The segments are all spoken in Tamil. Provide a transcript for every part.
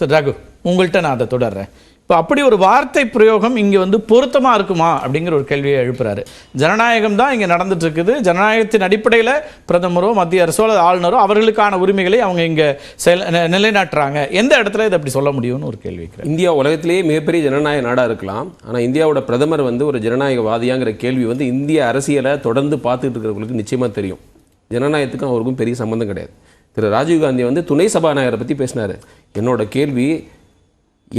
திரு ரகு, உங்கள்கிட்ட நான் அதை தொடர்றேன். இப்போ அப்படி ஒரு வார்த்தை பிரயோகம் இங்கே வந்து பொருத்தமாக இருக்குமா அப்படிங்கிற ஒரு கேள்வியை எழுப்புறாரு. ஜனநாயகம் தான் இங்கே நடந்துட்டு இருக்குது. ஜனநாயகத்தின் அடிப்படையில் பிரதமரோ மத்திய அரசோ அல்லது ஆளுநரோ அவர்களுக்கான உரிமைகளை அவங்க இங்கே நிலைநாட்டுறாங்க. எந்த இடத்துல இதை அப்படி சொல்ல முடியும்னு ஒரு கேள்வி. இந்தியா உலகத்திலேயே மிகப்பெரிய ஜனநாயக நாடாக இருக்கலாம், ஆனால் இந்தியாவோட பிரதமர் வந்து ஒரு ஜனநாயகவாதியாங்கிற கேள்வி வந்து இந்திய அரசியலை தொடர்ந்து பார்த்துட்டு இருக்கிறவங்களுக்கு நிச்சயமாக தெரியும். ஜனநாயகத்துக்கும் அவருக்கும் பெரிய சம்பந்தம் கிடையாது. திரு ராஜீவ்காந்தி வந்து துணை சபாநாயகரை பற்றி பேசினார். என்னோட கேள்வி,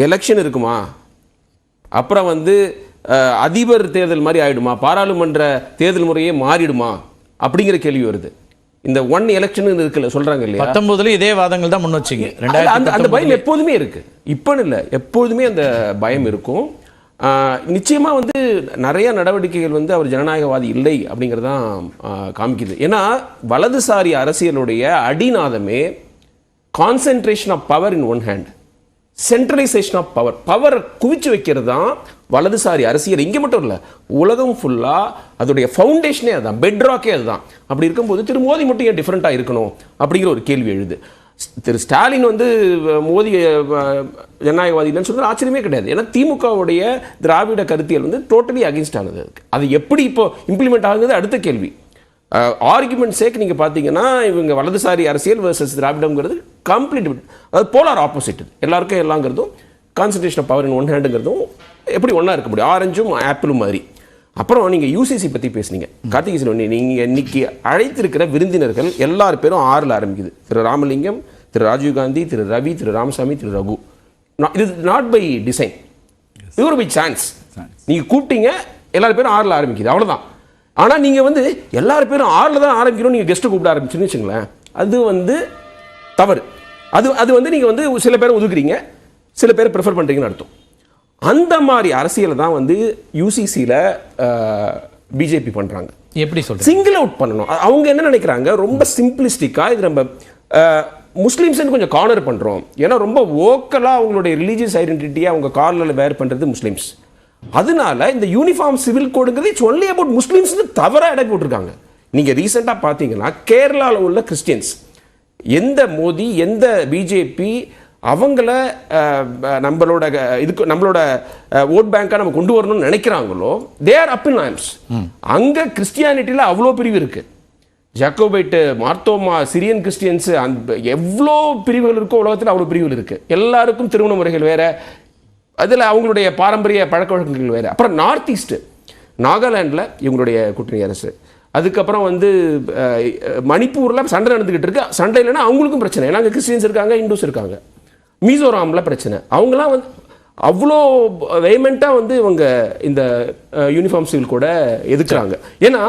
எலெக்ஷன் இருக்குமா, அப்புறம் வந்து அதிபர் தேர்தல் மாதிரி ஆயிடுமா, பாராளுமன்ற தேர்தல் முறையே மாறிடுமா அப்படிங்கிற கேள்வி வருது. இந்த ஒன் எலெக்ஷன் இருக்குல்ல சொல்றாங்க இல்லையா, 19 இதே வாதங்கள் தான் முன் வச்சிங்க. அந்த பயம் எப்போதுமே இருக்கு, இப்போன்னு இல்லை, எப்போதுமே அந்த பயம் இருக்கும். நிச்சயமாக வந்து நிறைய நடவடிக்கைகள் வந்து அவர் ஜனநாயகவாதி இல்லை அப்படிங்கிறதான் காமிக்குது. ஏன்னா வலதுசாரி அரசியலுடைய அடிநாதமே concentration of power in one hand, centralisation of power. Power குவிச்சு வைக்கிறது தான் வலதுசாரி அரசியல். இங்கே மட்டும் இல்லை, உலகம் ஃபுல்லாக அதோடைய ஃபவுண்டேஷனே அதுதான், பெட்ராக்கே அதுதான். அப்படி இருக்கும்போது திரு மோடி மட்டும் ஏன் டிஃப்ரெண்ட்டாக இருக்கணும் அப்படிங்கிற ஒரு கேள்வி எழுது. திரு ஸ்டாலின் வந்து மோடி ஜனநாயகவாதி இல்லைன்னு சொல்றது ஆச்சரியமே கிடையாது. ஏன்னா திமுகவுடைய திராவிட கருத்தியல் வந்து டோட்டலி அகென்ஸ்ட் ஆனது. அது எப்படி இப்போ இம்ப்ளிமெண்ட் ஆகுது அடுத்த கேள்வி. ஆர்குமெண்ட் சேக் நீங்கள் பார்த்தீங்கன்னா இவங்க வலதுசாரி அரசியல் வர்சஸ் திராவிடம்ங்கிறது கம்ப்ளீட், அதாவது போலார் ஆப்போசிட். எல்லாருக்கும் எல்லாங்கிறதும் concentration of power in one ஹேண்டுங்கிறதும் எப்படி ஒன்றா இருக்க முடியும், ஆரஞ்சும் ஆப்பிளும் மாதிரி. அப்புறம் நீங்கள் யூசிசி பற்றி பேசுனீங்க கார்த்திகேயன். நீங்கள் இன்னைக்கு அழைத்திருக்கிற விருந்தினர்கள் எல்லார் பேரும் 6ல் ஆரம்பிக்குது. திரு ராமலிங்கம், திரு ராஜீவ்காந்தி, திரு ரவி, திரு ராமசாமி, திரு ரகு. இது நாட் பை டிசைன், இது ஒரு பை சான்ஸ். நீங்கள் கூப்பிட்டீங்க, எல்லார் பேரும் 6ல் ஆரம்பிக்குது, அவ்வளோதான். ஆனால் நீங்கள் வந்து எல்லார் பேரும் 6ல் தான் ஆரம்பிக்கணும் நீங்கள் கெஸ்ட்டை கூப்பிட ஆரம்பிச்சுன்னு வச்சுங்களேன், அது வந்து தவறு. அது வந்து நீங்கள் வந்து சில பேரை ஒதுக்குறீங்க, சில பேரை ப்ரிஃபர் பண்ணுறீங்கன்னு அர்த்தம். அந்த மாதிரி அரசியலை தான் வந்து யூசிசியில் பிஜேபி பண்ணுறாங்க. எப்படி சொல்ற சிங்கிள் அவுட் பண்ணணும். அவங்க என்ன நினைக்கிறாங்க, ரொம்ப சிம்பிளிஸ்டிக்காக இது நம்ம முஸ்லீம்ஸ்ன்னு கொஞ்சம் கார்னர் பண்ணுறோம். ஏன்னா ரொம்ப ஓக்கலாக அவங்களுடைய ரிலீஜியஸ் ஐடென்டிட்டியை அவங்க கார்னரில் வேர் பண்ணுறது முஸ்லீம்ஸ். அதனால இந்த யூனிஃபார்ம் சிவில் கோடுங்கிறது இட்ஸ் ஒன்லி அபவுட் முஸ்லீம்ஸ்னு தவறாக எடை போட்டிருக்காங்க. நீங்கள் ரீசெண்டாக பார்த்தீங்கன்னா கேரளாவில் உள்ள கிறிஸ்டியன்ஸ், எந்த மோடி எந்த பிஜேபி அவங்கள நம்மளோட ஓட் பேங்காக நம்ம கொண்டு வரணும்னு நினைக்கிறாங்களோ they are up in arms. அங்கே கிறிஸ்டியானிட்டியில் அவ்வளோ பிரிவு இருக்கு. ஜாக்கோபைட்டு, மார்த்தோமா, சிரியன் கிறிஸ்டியன்ஸ், அந்த எவ்வளோ பிரிவுகள் இருக்கோ உலகத்தில் அவ்வளோ பிரிவுகள் இருக்கு. எல்லாருக்கும் திருமண முறைகள் வேற, அதில் அவங்களுடைய பாரம்பரிய பழக்க வழக்கங்கள் வேறு. அப்புறம் நார்த் ஈஸ்ட்டு, நாகாலாண்டில் இவங்களுடைய கூட்டணி அரசு. அதுக்கப்புறம் வந்து மணிப்பூரில் சண்டை நடந்துக்கிட்டு இருக்கு. சண்டை இல்லைன்னா அவங்களுக்கும் பிரச்சனை, ஏன்னா அங்கே கிறிஸ்டியன்ஸ் இருக்காங்க, இந்துஸ் இருக்காங்க. மிசோராமில் பிரச்சனை. அவங்களாம் வந்து அவ்வளோ வெய்மெண்ட்டாக வந்து இவங்க இந்த யூனிஃபார்ம் சிவில் கூட எதுக்குறாங்க. ஏன்னா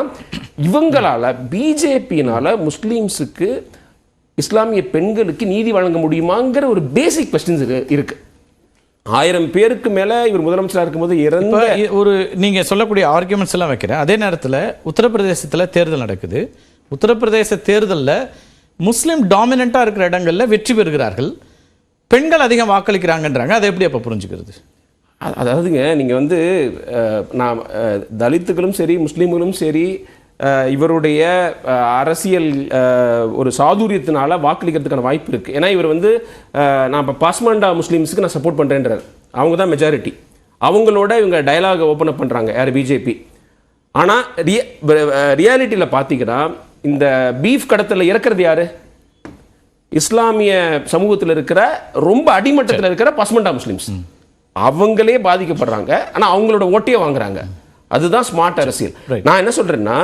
இவங்களால் பிஜேபியினால் முஸ்லீம்ஸுக்கு, இஸ்லாமிய பெண்களுக்கு நீதி வழங்க முடியுமாங்கிற ஒரு பேசிக் கொஸ்டின்ஸ் இருக்கு. 1000 பேருக்கு மேலே இவர் முதலமைச்சராக இருக்கும்போது இறந்த ஒரு நீங்கள் சொல்லக்கூடிய ஆர்குமெண்ட்ஸ் எல்லாம் வைக்கிறேன். அதே நேரத்தில் உத்தரப்பிரதேசத்தில் தேர்தல் நடக்குது. உத்தரப்பிரதேச தேர்தலில் முஸ்லீம் டாமினண்ட்டாக இருக்கிற இடங்களில் வெற்றி பெறுகிறார்கள், பெண்கள் அதிகம் வாக்களிக்கிறாங்கன்றாங்க. அதை எப்படி அப்போ புரிஞ்சுக்கிறது? அதாவதுங்க, நீங்கள் வந்து நான் தலித்துகளும் சரி முஸ்லீம்களும் சரி இவருடைய அரசியல் ஒரு சாதுரியத்தினால வாக்களிக்கிறதுக்கான வாய்ப்பு இருக்குது. ஏன்னா இவர் வந்து நான் இப்போ பாஸ்மாண்டா முஸ்லீம்ஸுக்கு நான் சப்போர்ட் பண்ணுறேன்றார். அவங்க தான் மெஜாரிட்டி. அவங்களோட இவங்க டயலாக் ஓப்பன் அப் பண்ணுறாங்க, யார் பிஜேபி. ஆனால் ரியாலிட்டியில் பார்த்தீங்கன்னா இந்த பீஃப் கடத்தலில் இறக்குறது யார்? இஸ்லாமிய சமூகத்தில் இருக்கிற ரொம்ப அடிமட்டத்தில் இருக்கிற பஸ்மண்டா முஸ்லிம்ஸ். அவங்களே பாதிக்கப்படுறாங்க, ஆனால் அவங்களோட ஓட்டையே வாங்குறாங்க. அதுதான் ஸ்மார்ட் அரசியல். நான் என்ன சொல்றேன்னா,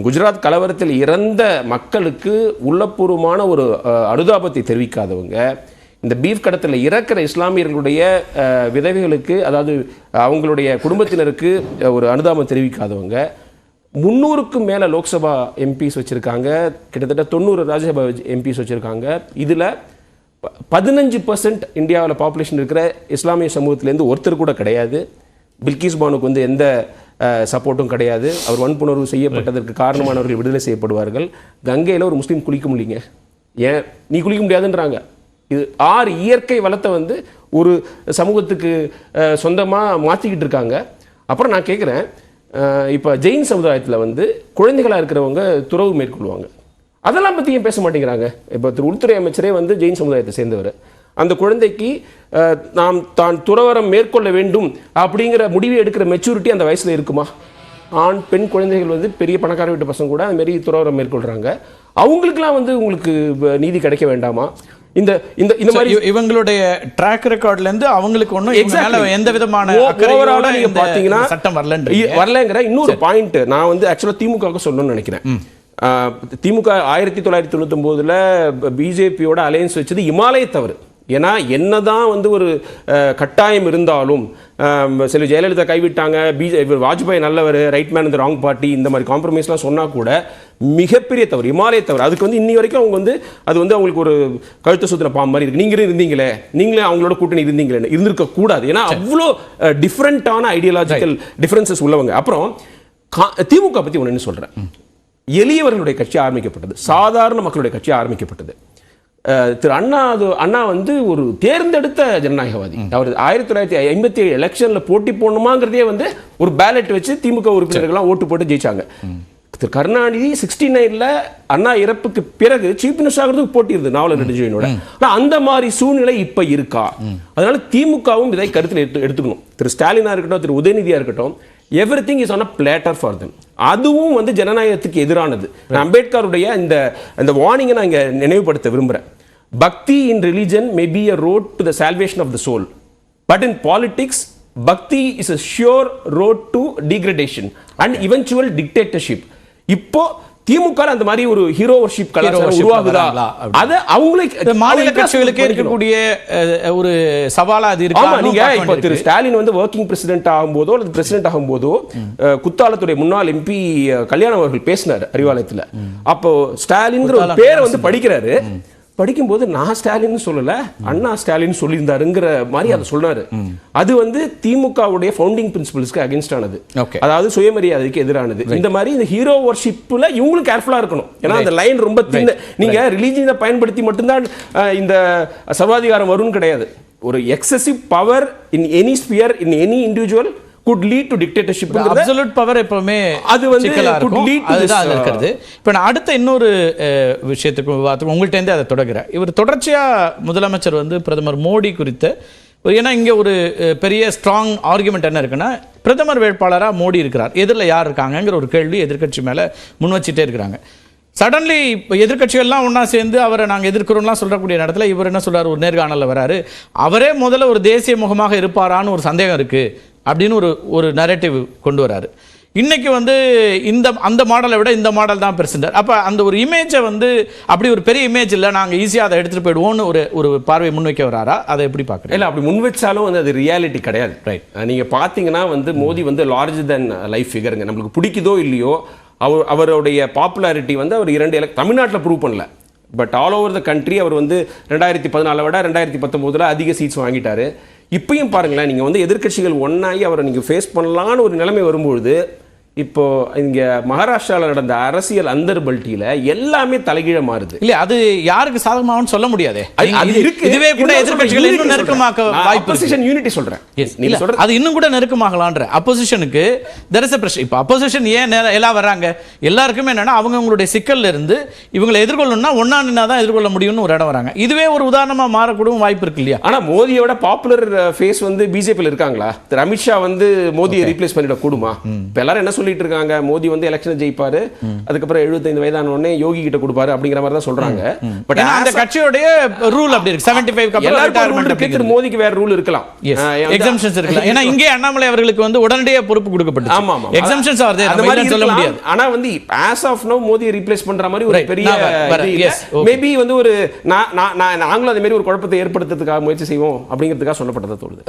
குஜராத் கலவரத்தில் இறந்த மக்களுக்கு உள்ளபூர்வமான ஒரு அனுதாபத்தை தெரிவிக்காதவங்க, இந்த பீஃப் கடத்தலில் இறக்கிற இஸ்லாமியர்களுடைய விதவைகளுக்கு, அதாவது அவங்களுடைய குடும்பத்தினருக்கு ஒரு அனுதாபம் தெரிவிக்காதவங்க, 300க்கும் மேலே லோக்சபா எம்பிஸ் வச்சுருக்காங்க, கிட்டத்தட்ட 90 ராஜ்யசபா எம்பிஸ் வச்சுருக்காங்க. இதில் 15% இந்தியாவில் பாப்புலேஷன் இருக்கிற இஸ்லாமிய சமூகத்திலேருந்து ஒருத்தர் கூட கிடையாது. பில்கிஸ் பானுக்கு வந்து எந்த சப்போர்ட்டும் கிடையாது. அவர் வன்புணர்வு செய்யப்பட்டதற்கு காரணமானவர்கள் விடுதலை செய்யப்படுவார்கள். கங்கையில் ஒரு முஸ்லீம் குளிக்க முடியுங்க, ஏன் நீ குளிக்க முடியாதுன்றாங்க. இது 6 இயற்கை வளத்தை வந்து ஒரு சமூகத்துக்கு சொந்தமாக மாற்றிக்கிட்டு இருக்காங்க. அப்புறம் நான் கேட்குறேன், இப்போ ஜெயின் சமுதாயத்தில் வந்து குழந்தைகளாக இருக்கிறவங்க துறவு மேற்கொள்வாங்க, அதெல்லாம் பற்றி ஏன் பேச மாட்டேங்கிறாங்க? இப்போ உள்துறை அமைச்சரே வந்து ஜெயின் சமுதாயத்தை சேர்ந்தவர். அந்த குழந்தைக்கு நாம் தான் துறவரம் மேற்கொள்ள வேண்டும் அப்படிங்கிற முடிவை எடுக்கிற மெச்சூரிட்டி அந்த வயசுல இருக்குமா? ஆண் பெண் குழந்தைகள் வந்து பெரிய பணக்கார வீட்டு பசங்க கூட அந்த மாதிரி துறவரம் மேற்கொள்றாங்க. அவங்களுக்குலாம் வந்து உங்களுக்கு நீதி கிடைக்க வேண்டாமா? இந்த இந்த இந்த மாதிரி இவங்களுடைய ட்ராக் ரெக்கார்ட்ல இருந்து அவங்களுக்கு ஒண்ணும் எந்த விதமான ஓவராலா நீங்க பாத்தீங்கன்னா சட்டம் வரலங்கிற இன்னொரு பாயிண்ட் நான் வந்து ஆக்சுவலா திமுகவுக்கு சொல்லணும்னு நினைக்கிறேன். திமுக 1999ல பிஜேபியோட அலையன்ஸ் வச்சது இமாலய தவறு. ஏன்னா என்னதான் வந்து ஒரு கட்டாயம் இருந்தாலும் சில ஜெயலலிதா கைவிட்டாங்க, வாஜ்பாய் நல்லவர், ரைட் மேன் இந்த ராங் பார்ட்டி, இந்த மாதிரி காம்ப்ரமைஸ்லாம் சொன்னால் கூட மிகப்பெரிய தவறு, இமாலய தவறு. அதுக்கு வந்து இன்னி வரைக்கும் அவங்க வந்து அது வந்து அவங்களுக்கு ஒரு கழுத்த சுத்திர பாம்பு மாதிரி இருக்கு. நீங்களே இருந்தீங்களே, நீங்களே அவங்களோட கூட்டணி இருந்தீங்களே, இருந்திருக்க கூடாது. ஏன்னா அவ்வளோ டிஃப்ரெண்டான ஐடியாலஜிக்கல் டிஃபரன்சஸ் உள்ளவங்க. அப்புறம் திமுக பற்றி ஒன்று சொல்கிறேன். எளியவர்களுடைய கட்சி ஆரம்பிக்கப்பட்டது, சாதாரண மக்களுடைய கட்சி ஆரம்பிக்கப்பட்டது. திரு அண்ணா வந்து ஒரு தேர்ந்தெடுத்த ஜனநாயகவாதி. அவர் 1957 எலெக்ஷன்ல போட்டி போடணுமாங்கிறதே வந்து ஒரு பேலட் வச்சு திமுக உறுப்பினர்கள்லாம் ஓட்டு போட்டு ஜெயிச்சாங்க. திரு கருணாநிதி 69ல அண்ணா இறப்புக்கு பிறகு சீஃப் மினிஸ்டர் ஆகிறதுக்கு போட்டி இருந்தது நாவலர் நெடுஞ்செழியனோட. அந்த மாதிரி சூழ்நிலை இப்ப இருக்கா? அதனால திமுகவும் இதை கருத்தில் எடுத்துக்கணும். திரு ஸ்டாலினா இருக்கட்டும், திரு உதயநிதியா இருக்கட்டும், everything is on a platter for them. அதுவும் வந்து ஜனநாயகத்துக்கு எதிரானது. அம்பேத்கருடைய இந்த வார்னிங்கை நான் இங்க நினைவுபடுத்த விரும்புறேன். Bhakti in religion may be a road to the salvation of the soul, but in politics பக்தி is a sure road to degradation and eventual dictatorship. இப்போ திமுக அந்த மாதிரி ஒரு ஹீரோ வர்ஷிப் கலாச்சாரம் உருவாகுதா? அது அவங்களுக்கு மாநில கட்சிகளுக்கு இருக்கக்கூடிய ஒரு சவாலா அது இருக்கு. ஆமா, நீங்க இப்ப திரு ஸ்டாலின் வந்து வர்க்கிங் பிரசிடென்ட் ஆகும்போதோ அல்லது பிரசிடென்ட் ஆகும்போதோ குத்தாலத்துடைய முன்னாள் எம்பி கல்யாணம் அவர்கள் பேசினார் அறிவாலயத்துல. அப்போ ஸ்டாலின்ங்கிற ஒரு பேரை வந்து படிக்கிறாரு. படிக்கும்போது நான் ஸ்டாலின் சொல்லல, அண்ணா ஸ்டாலின் சொல்லியிருந்தாருங்கிற மாதிரி அதை சொன்னாரு. அது வந்து திமுகவுடைய ஃபவுண்டிங் பிரின்சிபல்ஸ்க்கு அகைன்ஸ்ட் ஆனது, அதாவது சுயமரியாதைக்கு எதிரானது. இந்த மாதிரி இந்த ஹீரோ வர்ஷிப்ல இவங்களும் கேர்ஃபுல்லா இருக்கணும். ஏன்னா அந்த லைன் ரொம்ப தின்ன. நீங்க ரிலீஜியனை பயன்படுத்தி மட்டும்தான் இந்த சர்வாதிகாரம் வரும்னு கிடையாது. ஒரு excessive power in any sphere in any individual could lead to dictatorship. absolute power எப்பவுமே அது வந்து could lead to this. அதுதான் இருக்குது. இப்போ நான் அடுத்த இன்னொரு விஷயத்துக்கு விவாதத்துக்கு உங்கள்கிட்ட இருந்து அதை தொடங்குறேன். இவர் தொடர்ச்சியா முதலமைச்சர் வந்து பிரதமர் மோடி குறித்த, ஏன்னா இங்க ஒரு பெரிய ஸ்ட்ராங் ஆர்குமெண்ட் என்ன இருக்குன்னா, பிரதமர் வேட்பாளராக மோடி இருக்கிறார், எதிரில் யார் இருக்காங்கங்கிற ஒரு கேள்வி எதிர்க்கட்சி மேல முன் வச்சுட்டே இருக்கிறாங்க. சடன்லி இப்போ எதிர்கட்சிகள்லாம் ஒன்றா சேர்ந்து அவரை நாங்கள் எதிர்க்கிறோம்லாம் சொல்லக்கூடிய இடத்துல இவர் என்ன சொல்றாரு, ஒரு நேர்காணலில் வராரு, அவரே முதல்ல ஒரு தேசிய முகமாக இருப்பாரான்னு ஒரு சந்தேகம் இருக்கு அப்படின்னு ஒரு நரேட்டிவ் கொண்டு வராரு. இன்னைக்கு வந்து அந்த மாடலை விட இந்த மாடல் தான் பெருசுண்டார். அப்போ அந்த ஒரு இமேஜை வந்து அப்படி ஒரு பெரிய இமேஜ் இல்லை, நாங்கள் ஈஸியாக அதை எடுத்துகிட்டு போயிடுவோம்னு ஒரு பார்வை முன்வைக்க வராரா? அதை எப்படி பார்க்குறேன்? இல்லை, அப்படி முன் வச்சாலும் வந்து அது ரியாலிட்டி கிடையாது. ரைட், நீங்கள் பார்த்தீங்கன்னா வந்து மோடி வந்து லார்ஜ் தென் லைஃப் ஃபிகருங்க. நம்மளுக்கு பிடிக்குதோ இல்லையோ அவருடைய பாப்புலாரிட்டி வந்து அவர் 2 தமிழ்நாட்டில் ப்ரூவ் பண்ணல, but all over the country அவர் வந்து 2014 விட 2019 அதிக சீட்ஸ் வாங்கிட்டாரு. இப்பயும் பாருங்களேன், நீங்கள் வந்து எதிர்க்கட்சிகள் ஒன்றாகி அவரை நீங்கள் ஃபேஸ் பண்ணலான்னு ஒரு நிலைமை வரும்பொழுது, இப்போ இங்க மகாராஷ்டிராவில் நடந்த அரசியல் அந்தர்பல்ட்டியில எல்லாமே தலைகீழ மாறுது. இல்ல, அது யாருக்கு சாதகமாகும்னு சொல்ல முடியாது. இதுவே கூட எதிர்க்கட்சிகள் இன்னும் நெருக்கமாக்க வாய்ப்பு இருக்கு. யூனிட்டி சொல்றேன், நீங்க சொல்றது அது இன்னும் கூட நெருக்கமாகலான்ற அப்போசிஷனுக்கு there is a pressure. இப்போ அப்போசிஷன் ஏன் எல்லாம் வர்றாங்க, எல்லாருக்குமே என்னன்னா அவங்களுடைய சிக்கல்ல இருந்து இவங்களை எதிர்கொள்ளணும்னா ஒன்னா நின்னா தான் எதிர்கொள்ள முடியும்னு ஒரு இடம் வராங்க. இதுவே ஒரு உதாரணமா மாறக்கூடும் வாய்ப்பு இருக்கு இல்லையா? ஆனா மோடியோட பாப்புலர் ஃபேஸ் வந்து பிஜேபியில் இருக்காங்களா? அமித்ஷா வந்து மோடியை ரீப்ளேஸ் பண்ணிட கூடுமா? இப்ப எல்லாரும் என்ன சொல்லிட்டு இருக்காங்க, மோடி வந்து எலெக்ஷன் ஜெயிப்பாரு, அதுக்கப்புறம் 75 வயதான உடனே யோகி கிட்ட கொடுப்பாரு அப்படிங்கிற மாதிரி தான் சொல்றாங்க. பட் அந்த கட்சியோட ரூல் அப்படி இருக்கு. 75 க்கு அப்புறம் ரிட்டையர்மென்ட் அப்படி மோடிக்கு வேற ரூல் இருக்கலாம், எக்ஸம்ஷன்ஸ் இருக்கலாம். ஏன்னா இங்கே அண்ணாமலை அவர்களுக்கு வந்து உடனடியாக பொறுப்பு கொடுக்கப்பட்டது. ஆமா ஆமா, எக்ஸம்ஷன்ஸ் ஆர் தேர், அந்த மாதிரி சொல்ல முடியாது. ஆனா வந்து as of now மோடியை ரீப்ளேஸ் பண்ற மாதிரி ஒரு பெரிய மேபி வந்து ஒரு நாங்களும் அதே மாதிரி ஒரு குழப்பத்தை ஏற்படுத்துறதுக்காக முயற்சி செய்வோம் அப்படிங்கிறதுக்காக சொல்லப்பட்டதா தோணுது.